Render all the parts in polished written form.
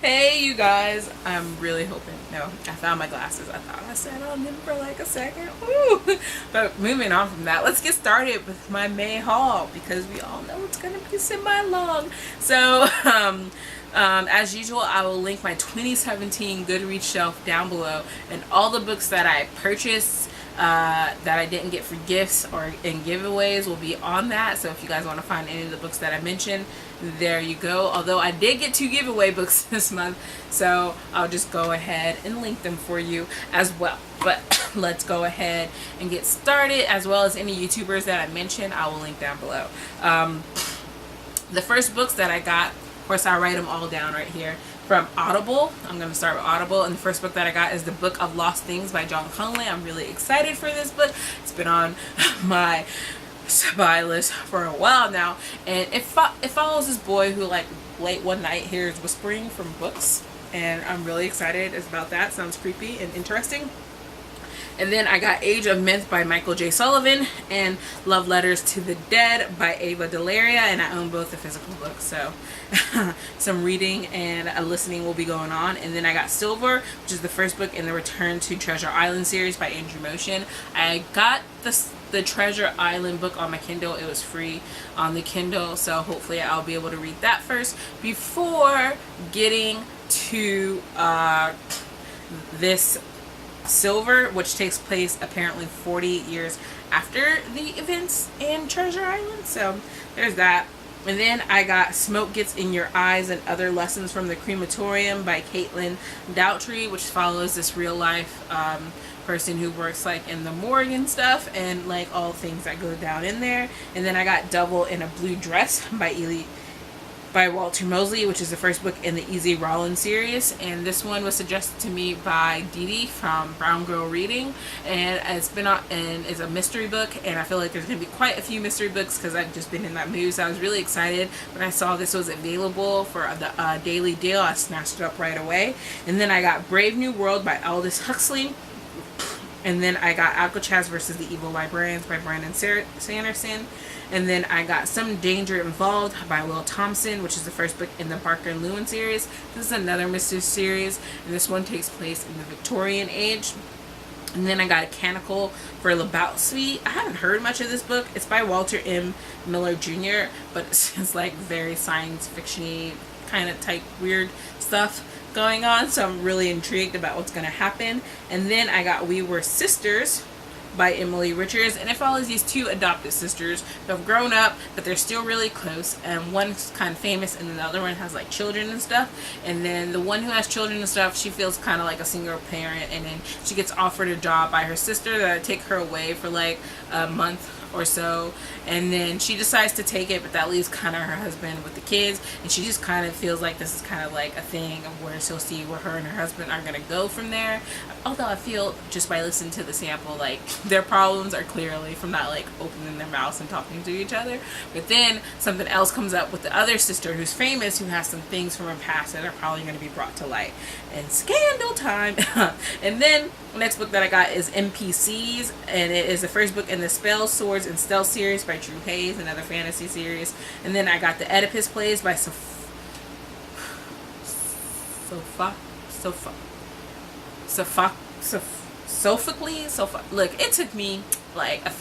Hey you guys, I'm really hoping, no, I found my glasses. I thought I sat on them for like a second. Ooh. But moving on from that, let's get started with my May haul because we all know it's gonna be semi-long. So as usual, I will link my 2017 GoodReads Shelf down below, and all the books that I purchased that I didn't get for gifts or in giveaways will be on that. So if you guys want to find any of the books that I mentioned, there you go. Although I did get 2 giveaway books this month, so I'll just go ahead and link them for you as well. But let's go ahead and get started, as well as any YouTubers that I mentioned, I will link down below. The first books that I got, of course I write them all down right here, from Audible. I'm going to start with Audible, and the first book that I got is The Book of Lost Things by John Conley. I'm really excited for this book. It's been on my buy list for a while now, and it follows this boy who, like, late one night hears whispering from books, and I'm really excited about that. Sounds creepy and interesting. And then I got Age of Myth by Michael J. Sullivan and Love Letters to the Dead by Ava Delaria, and I own both the physical books, so some reading and listening will be going on. And then I got Silver, which is the first book in the Return to Treasure Island series by Andrew Motion. I got the Treasure Island book on my Kindle. It was free on the Kindle, so hopefully I'll be able to read that first before getting to this Silver, which takes place apparently 40 years after the events in Treasure Island. So there's that. And then I got Smoke Gets in Your Eyes and Other Lessons from the Crematorium by Caitlin Doughtry, which follows this real life person who works like in the morgue and stuff, and like all things that go down in there. And then I got Devil in a Blue Dress by Walter Mosley, which is the first book in the Easy Rollins series, and this one was suggested to me by Didi from Brown Girl Reading, and it's been on, and it's a mystery book, and I feel like there's gonna be quite a few mystery books because I've just been in that mood. So I was really excited when I saw this was available for the daily deal. I snatched it up right away. And then I got Brave New World by Aldous Huxley. And then I got Alcatraz versus the Evil Librarians by Brandon Sanderson. And then I got Some Danger Involved by Will Thompson, which is the first book in the Barker and Lewin series. This is another mystery series, and this one takes place in the Victorian age. And then I got A Canticle for Labout Suite. I haven't heard much of this book. It's by Walter M. Miller Jr., but it's like very science fiction-y kind of type weird stuff going on, so I'm really intrigued about what's going to happen. And then I got We Were Sisters by Emily Richards, and it follows these 2 adopted sisters who have grown up, but they're still really close, and one's kind of famous and then the other one has like children and stuff. And then the one who has children and stuff, she feels kind of like a single parent, and then she gets offered a job by her sister that'll take her away for like a month or so, and then she decides to take it, but that leaves kind of her husband with the kids, and she just kind of feels like this is kind of like a thing of where she'll see where her and her husband are going to go from there. Although I feel just by listening to the sample, like their problems are clearly from not like opening their mouths and talking to each other. But then something else comes up with the other sister who's famous, who has some things from her past that are probably going to be brought to light, and scandal time. And then the next book that I got is NPCs, and it is the first book in the Spells, Swords, and Stealth series by Drew Hayes, another fantasy series. And then I got The Oedipus Plays by Sophocles. Look, it took me like a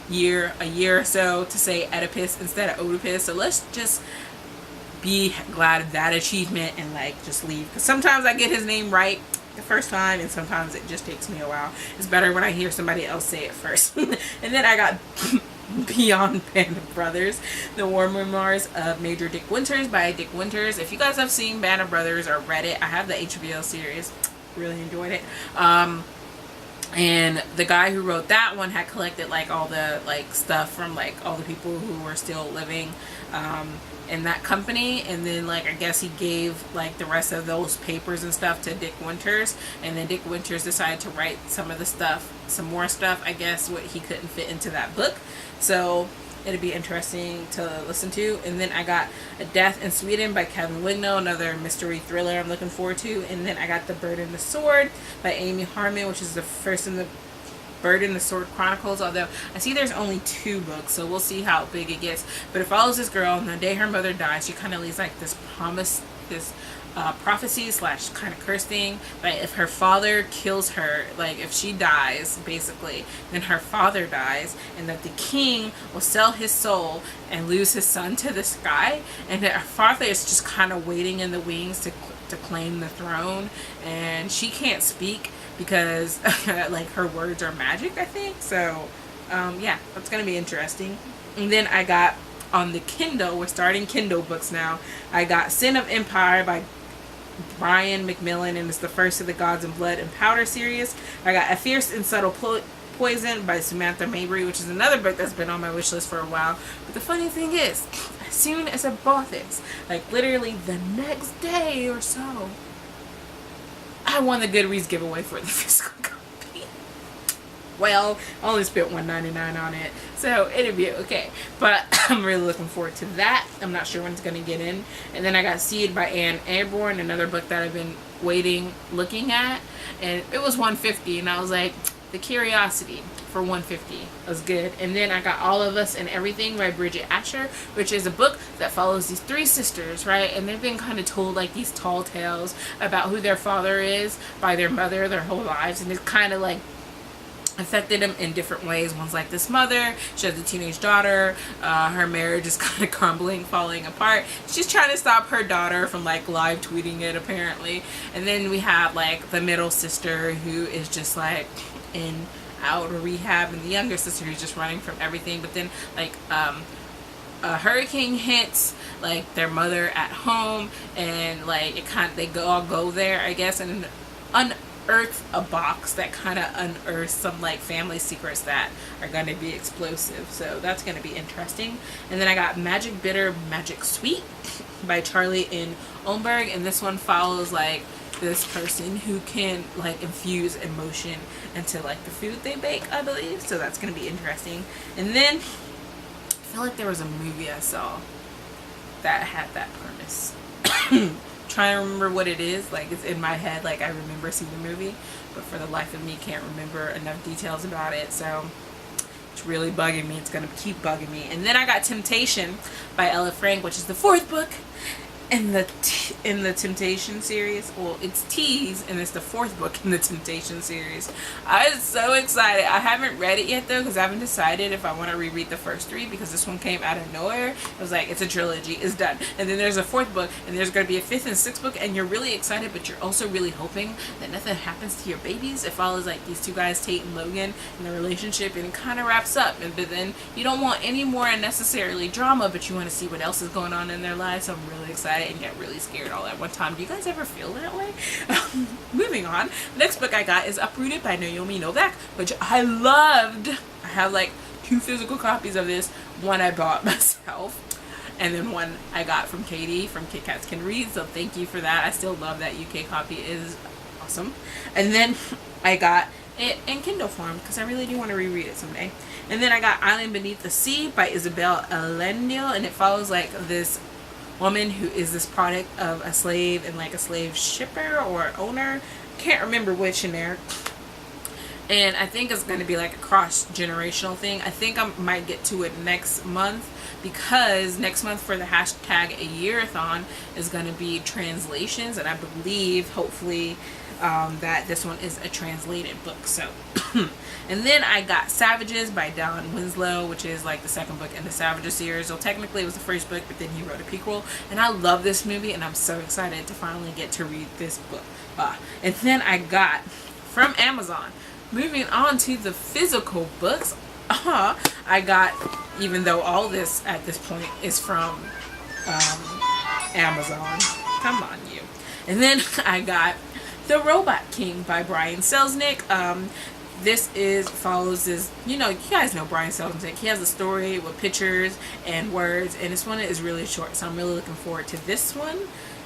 year or so to say Oedipus instead of Oedipus, so let's just be glad of that achievement and like just leave, because sometimes I get his name right the first time and sometimes it just takes me a while. It's better when I hear somebody else say it first. And then I got Beyond Band of Brothers, The War Memoirs of Major Dick Winters by Dick Winters. If you guys have seen Band of Brothers or read it, I have the HBO series, really enjoyed it. And the guy who wrote that one had collected like all the like stuff from like all the people who were still living in that company, and then like I guess he gave like the rest of those papers and stuff to Dick Winters, and then Dick Winters decided to write some more stuff, I guess, what he couldn't fit into that book. So it'd be interesting to listen to. And then I got A Death in Sweden by Kevin Wignall, another mystery thriller I'm looking forward to. And then I got The Bird and the Sword by Amy Harmon, which is the first in the Bird and the Sword Chronicles, although I see there's only 2 books, so we'll see how big it gets. But it follows this girl, and the day her mother dies, she kind of leaves like this promise, this prophecy slash kind of curse thing. But if her father kills her, like if she dies basically, then her father dies, and that the king will sell his soul and lose his son to the sky, and that her father is just kind of waiting in the wings to claim the throne, and she can't speak because like her words are magic, I think. So yeah, that's gonna be interesting. And then I got on the Kindle, we're starting Kindle books now, I got Sin of Empire by Brian McMillan, and it's the first of the Gods and Blood and Powder series. I got A Fierce and Subtle Poison by Samantha Mabry, which is another book that's been on my wish list for a while. But the funny thing is, as soon as I bought this, like literally the next day or so, I won the GoodReads giveaway for the physical copy. Well, I only spent $1.99 on it, so it'll be okay. But I'm really looking forward to that. I'm not sure when it's going to get in. And then I got Seed by Anne Airborne, another book that I've been looking at. And it was $150, and I was like, The Curiosity for $150 was good. And then I got All of Us and Everything by Bridget Asher, which is a book that follows these three sisters, right? And they've been kind of told like these tall tales about who their father is by their mother their whole lives. And it's kind of like affected them in different ways. One's like this mother, she has a teenage daughter, her marriage is kind of crumbling, falling apart. She's trying to stop her daughter from like live tweeting it apparently. And then we have like the middle sister who is just like in out of rehab, and the younger sister who's just running from everything. But then like a hurricane hits like their mother at home, and like it kind of, they all go there I guess, and unearth a box that kind of unearths some like family secrets that are going to be explosive. So that's going to be interesting. And then I got Magic Bitter Magic Sweet by Charlie N. Olmberg, and this one follows like this person who can like infuse emotion into like the food they bake, I believe. So that's going to be interesting. And then I feel like there was a movie I saw that had that premise. Trying to remember what it is. Like it's in my head, like I remember seeing the movie, but for the life of me can't remember enough details about it. So it's really bugging me. It's gonna keep bugging me. And then I got Temptation by Ella Frank, which is the fourth book in the Temptation series. Well, it's T's, and it's the fourth book in the Temptation series. I was so excited. I haven't read it yet though, because I haven't decided if I want to reread the first three, because this one came out of nowhere. It was like, it's a trilogy, it's done. And then there's a fourth book, and there's going to be a fifth and sixth book, and you're really excited, but you're also really hoping that nothing happens to your babies. It follows like these two guys, Tate and Logan, and their relationship, and it kind of wraps up. But then you don't want any more unnecessarily drama, but you want to see what else is going on in their lives. So I'm really excited and get really scared all at one time. Do you guys ever feel that way? Moving on. The next book I got is Uprooted by Naomi Novak, which I loved. I have like 2 physical copies of this. One I bought myself, and then one I got from Katie from Kitkatscanread. So thank you for that. I still love that UK copy. It is awesome. And then I got it in Kindle form because I really do want to reread it someday. And then I got Island Beneath the Sea by Isabel Allende, and it follows like this woman who is this product of a slave and like a slave shipper or owner. Can't remember which in there. And I think it's going to be like a cross-generational thing. I think I might get to it next month, because next month for the hashtag a yearathon is going to be translations, and I believe hopefully that this one is a translated book. So and then I got Savages by Don Winslow, which is like the second book in the Savages series. So technically it was the first book, but then he wrote a prequel, and I love this movie, and I'm so excited to finally get to read this book. And then I got from Amazon, moving on to the physical books, I got, even though all this at this point is from Amazon, come on you. And then I got The Robot King by Brian Selznick. This follows this, you guys know Brian Selznick. He has a story with pictures and words, and this one is really short, so I'm really looking forward to this one.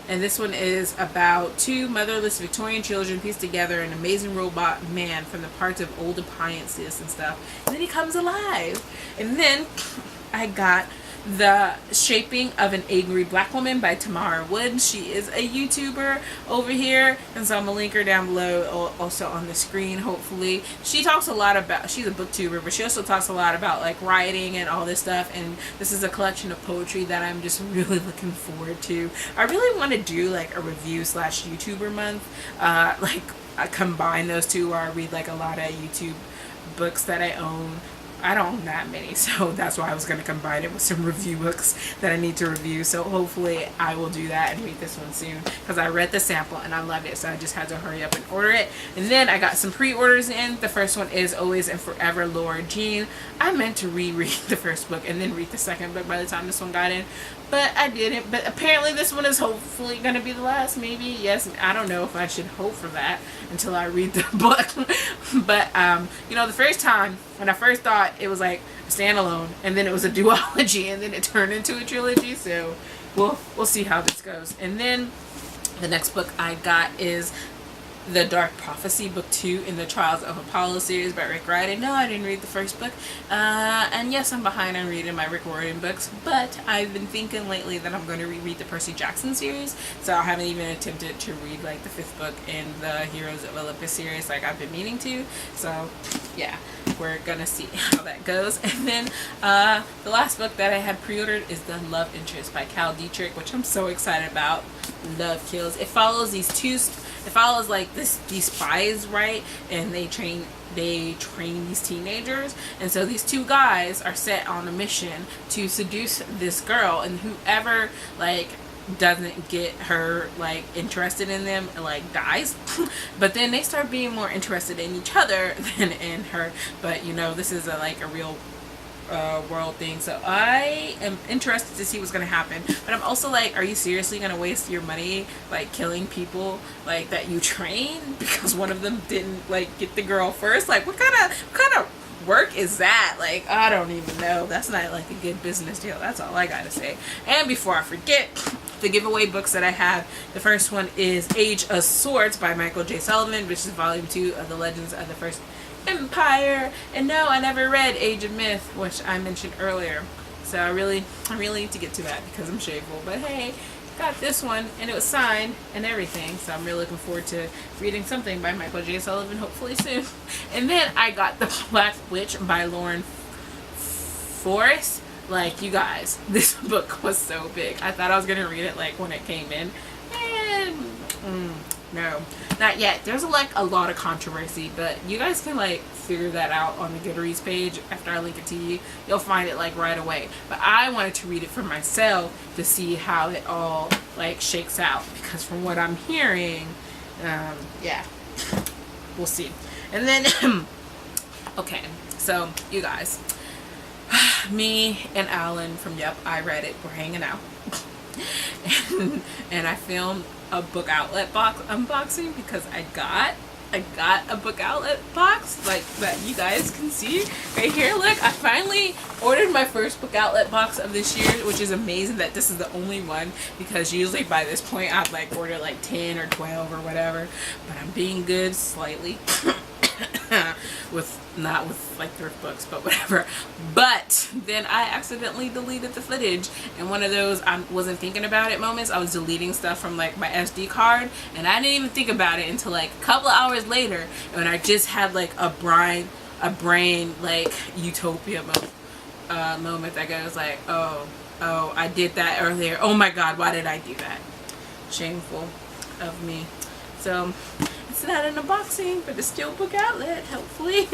And this one is about 2 motherless Victorian children piece together an amazing robot man from the parts of old appliances and stuff, and then he comes alive. And then I got The Shaping of an Angry Black Woman by Tamara Woods. She is a YouTuber over here, and so I'm gonna link her down below, also on the screen, hopefully. She talks a lot about, she's a booktuber, but she also talks a lot about like writing and all this stuff, and this is a collection of poetry that I'm just really looking forward to. I really want to do like a review / YouTuber month, like I combine those two, where I read like a lot of YouTube books that I own. I don't own that many, so that's why I was going to combine it with some review books that I need to review. So hopefully I will do that and read this one soon, because I read the sample and I loved it, so I just had to hurry up and order it. And then I got some pre-orders in. The first one is Always and Forever, Laura Jean. I meant to reread the first book and then read the second book by the time this one got in, but I didn't. But apparently this one is hopefully going to be the last, maybe. Yes, I don't know if I should hope for that until I read the book. But you know, the first time when I first thought it was like a standalone, and then it was a duology, and then it turned into a trilogy, so we'll see how this goes. And then the next book I got is The Dark Prophecy, Book 2 in the Trials of Apollo series by Rick Riordan. No, I didn't read the first book. And yes, I'm behind on reading my Rick Riordan books, but I've been thinking lately that I'm going to reread the Percy Jackson series, so I haven't even attempted to read like the 5th book in the Heroes of Olympus series like I've been meaning to. So yeah, we're gonna see how that goes. And then the last book that I had pre-ordered is The Love Interest by Cal Dietrich, which I'm so excited about. Love kills. It follows like these spies, right? And they train these teenagers, and so these two guys are set on a mission to seduce this girl, and whoever like doesn't get her like interested in them like dies. But then they start being more interested in each other than in her. But you know, this is like a real world thing, so I am interested to see what's gonna happen. But I'm also like, are you seriously gonna waste your money like killing people like that you train because one of them didn't like get the girl first? Like what kind of work is that? Like, I don't even know. That's not like a good business deal. That's all I gotta say. And before I forget, the giveaway books that I have, the first one is Age of Swords by Michael J. Sullivan, which is volume 2 of the Legends of the First Empire. And no, I never read Age of Myth, which I mentioned earlier, so I really need to get to that because I'm shameful. But hey, got this one, and it was signed and everything, so I'm really looking forward to reading something by Michael J. Sullivan hopefully soon. And then I got The Black Witch by Lauren Forrest. Like, you guys, this book was so big. I thought I was gonna read it like when it came in, and no, not yet. There's like a lot of controversy, but you guys can like figure that out on the GoodReads page after I link it to you. You'll find it like right away. But I wanted to read it for myself to see how it all like shakes out, because from what I'm hearing, yeah, we'll see. And then okay, so you guys, me and Allyn from YupIReadIt were hanging out, and I filmed a book outlet box unboxing because I got a book outlet box like that you guys can see right here. Look, I finally ordered my first book outlet box of this year, which is amazing that this is the only one, because usually by this point I'd like order like 10 or 12 or whatever, but I'm being good slightly not with like thrift books, but whatever. But then I accidentally deleted the footage, and one of those I wasn't thinking about it moments. I was deleting stuff from like my SD card, and I didn't even think about it until like a couple of hours later, when I just had like a brain like utopia moment that goes like, oh, I did that earlier. Oh my god, why did I do that? Shameful of me. So it's not an unboxing, but it's still book outlet, hopefully.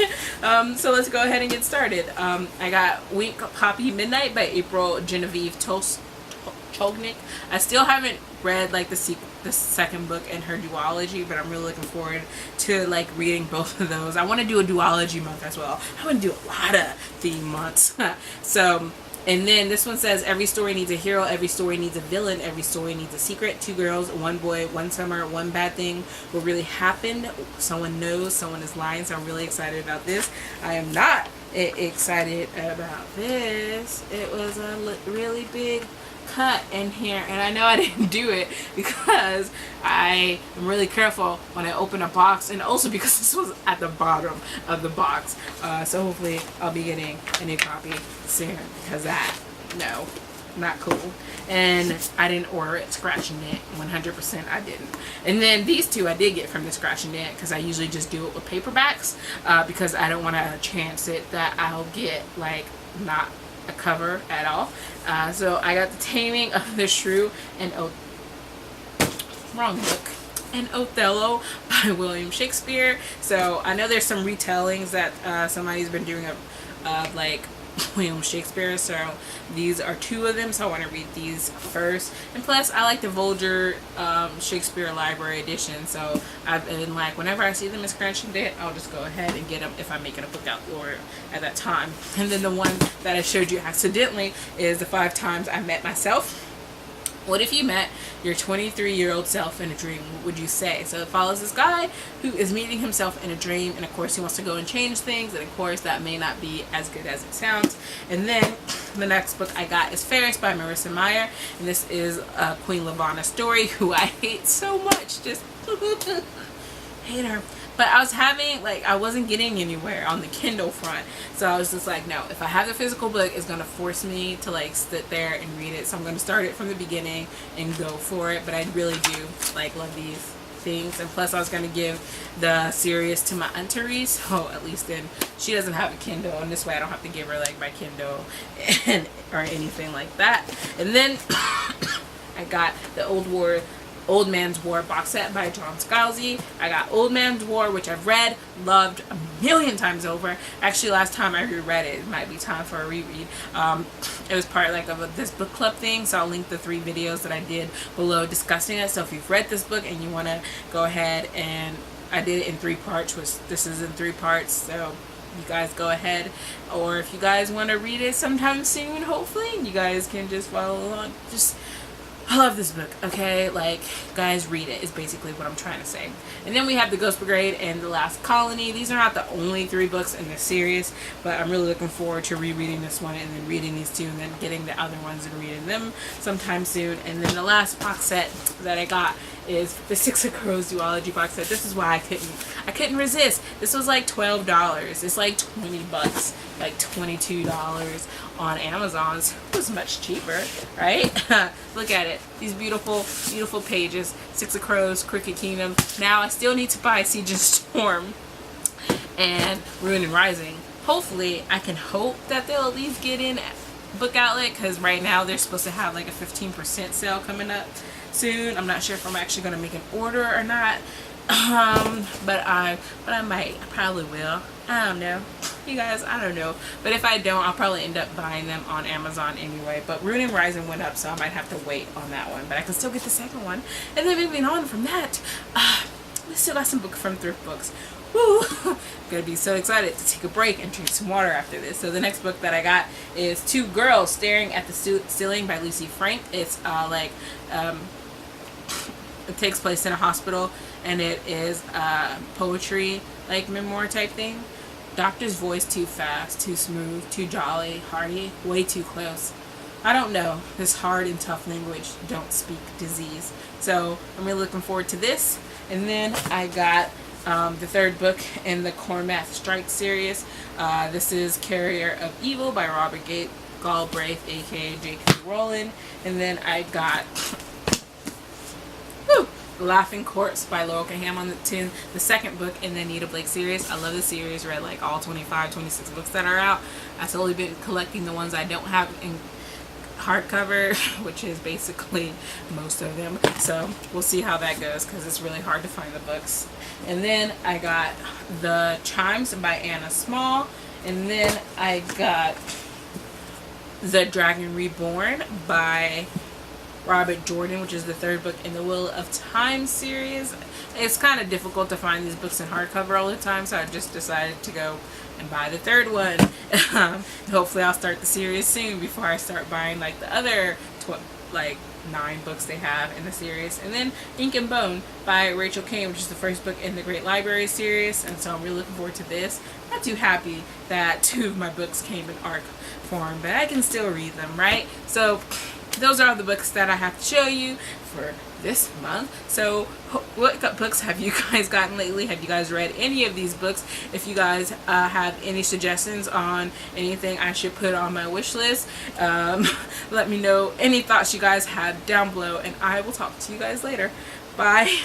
So let's go ahead and get started. I got Wink Poppy Midnight by April Genevieve Chognik. I still haven't read like the second book in her duology, but I'm really looking forward to like reading both of those. I want to do a duology month as well. I want to do a lot of theme months. So, and then this one says, every story needs a hero, every story needs a villain, every story needs a secret. 2 girls, 1 boy, 1 summer, 1 bad thing will really happen. Someone knows, someone is lying. So I'm really excited about this. I am not excited about this. It was a really big cut in here, and I know I didn't do it because I am really careful when I open a box, and also because this was at the bottom of the box. So hopefully I'll be getting a new copy soon, because that no, not cool. And I didn't order it scratch and knit. 100% I didn't. And then these two I did get from the scratch and knit, because I usually just do it with paperbacks, because I don't want to chance it that I'll get like not a cover at all. So I got The Taming of the Shrew and wrong book. And Othello by William Shakespeare. So I know there's some retellings that somebody's been doing of like William Shakespeare, so these are two of them, so I want to read these first. And plus I like the Vulture Shakespeare Library Edition, so I've been like, whenever I see them in scratch and knit, I'll just go ahead and get them if I'm making a book out or at that time. And then the one that I showed you accidentally is The 5 Times I Met Myself. What if you met your 23-year-old self in a dream? What would you say? So it follows this guy who is meeting himself in a dream, and of course he wants to go and change things, and of course that may not be as good as it sounds. And then the next book I got is Ferris by Marissa Meyer, and this is a Queen Lavanna story, who I hate so much. Just hate her. But I was having, like, I wasn't getting anywhere on the Kindle front. So I was just like, no, if I have the physical book, it's going to force me to, like, sit there and read it. So I'm going to start it from the beginning and go for it. But I really do, like, love these things. And plus I was going to give the series to my aunt Therese. So at least then she doesn't have a Kindle. And this way I don't have to give her, like, my Kindle and or anything like that. And then I got the Old Man's War box set by John Scalzi. I got Old Man's War, which I've read, loved a million times over. Actually, last time I reread it, it might be time for a reread. It was part like of this book club thing, so I'll link the 3 videos that I did below discussing it. So if you've read this book and you want to go ahead, and I did it in 3 parts, which this is in 3 parts, so you guys go ahead. Or if you guys want to read it sometime soon, hopefully, you guys can just follow along. I love this book, okay? Like, guys, read it is basically what I'm trying to say. And then we have The Ghost Brigade and The Last Colony. These are not the only 3 books in this series, but I'm really looking forward to rereading this one and then reading these 2 and then getting the other ones and reading them sometime soon. And then the last box set that I got is the Six of Crows duology box set. This is why I couldn't resist. This was like $12. It's like 20 bucks, like $22 on Amazon. So it was much cheaper, right? Look at it. These beautiful, beautiful pages. Six of Crows, Cricket Kingdom. Now I still need to buy Siege and Storm and Ruin and Rising. Hopefully, I can hope that they'll at least get in Book Outlet, because right now they're supposed to have like a 15% sale coming up soon. I'm not sure if I'm actually going to make an order or not. But I might. I probably will. I don't know. You guys, I don't know. But if I don't, I'll probably end up buying them on Amazon anyway. But Ruin and Rising went up, so I might have to wait on that one. But I can still get the second one. And then moving on from that, we still got some books from Thrift Books. Woo! I'm gonna be so excited to take a break and drink some water after this. So the next book that I got is Two Girls Staring at the Ceiling by Lucy Frank. It's it takes place in a hospital, and it is poetry, like memoir type thing. Doctor's voice too fast, too smooth, too jolly, hearty, way too close. I don't know. This hard and tough language don't speak disease. So I'm really looking forward to this. And then I got the 3rd book in the Cormac Strike series. This is Carrier of Evil by Robert Galbraith, aka J.K. Rowling. And then I got Laughing Corpse by Laurel Kaham on the 2nd book in the Anita Blake series. I love the series. Read like all 25, 26 books that are out. I've slowly been collecting the ones I don't have in hardcover, which is basically most of them. So we'll see how that goes, because it's really hard to find the books. And then I got The Chimes by Anna Small. And then I got The Dragon Reborn by Robert Jordan, which is the 3rd book in the Wheel of Time series. It's kind of difficult to find these books in hardcover all the time, so I just decided to go and buy the 3rd one. Hopefully I'll start the series soon before I start buying like the other 9 books they have in the series. And then Ink and Bone by Rachel Kane, which is the 1st book in the Great Library series, and so I'm really looking forward to this. I'm not too happy that 2 of my books came in ARC form, but I can still read them, right? So those are all the books that I have to show you for this month. So what books have you guys gotten lately? Have you guys read any of these books? If you guys have any suggestions on anything I should put on my wish list, let me know any thoughts you guys have down below, and I will talk to you guys later. Bye.